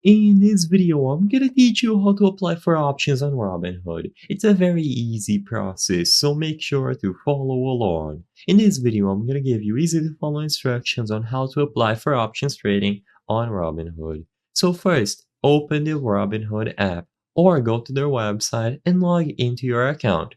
In this video, I'm gonna teach you how to apply for options on Robinhood. It's a very easy process, so make sure to follow along. In this video, I'm gonna give you easy to follow instructions on how to apply for options trading on Robinhood. So first, open the Robinhood app or go to their website and log into your account.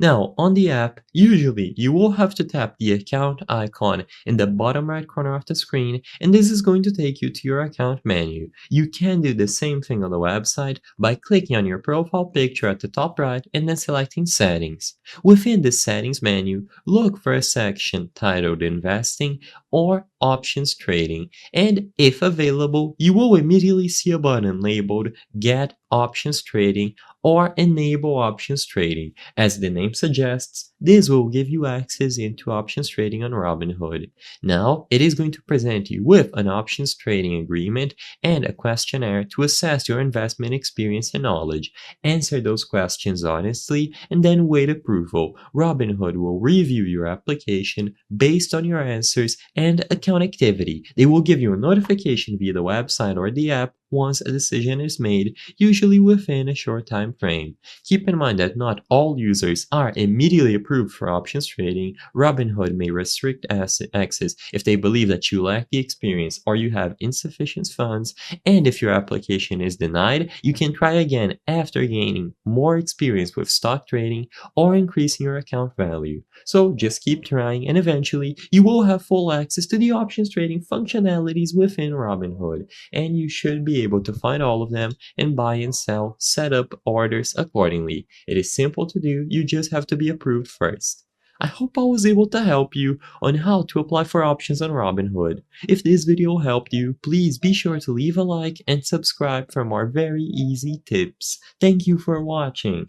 Now, on the app, usually you will have to tap the account icon in the bottom right corner of the screen, and this is going to take you to your account menu. You can do the same thing on the website by clicking on your profile picture at the top right and then selecting Settings. Within the Settings menu, look for a section titled Investing or Options Trading, and if available, you will immediately see a button labeled Get Options Trading or Enable Options Trading. As the name suggests, this will give you access into options trading on Robinhood. Now, it is going to present you with an options trading agreement and a questionnaire to assess your investment experience and knowledge. Answer those questions honestly and then wait approval. Robinhood will review your application based on your answers and account activity. They will give you a notification via the website or the app once a decision is made, usually within a short time frame. Keep in mind that not all users are immediately approved for options trading. Robinhood may restrict access if they believe that you lack the experience or you have insufficient funds, and if your application is denied, you can try again after gaining more experience with stock trading or increasing your account value. So just keep trying and eventually you will have full access to the options trading functionalities within Robinhood, and you should be able to find all of them and buy and sell, set up orders accordingly. It is simple to do, you just have to be approved first. I hope I was able to help you on how to apply for options on Robinhood. If this video helped you, please be sure to leave a like and subscribe for more very easy tips. Thank you for watching.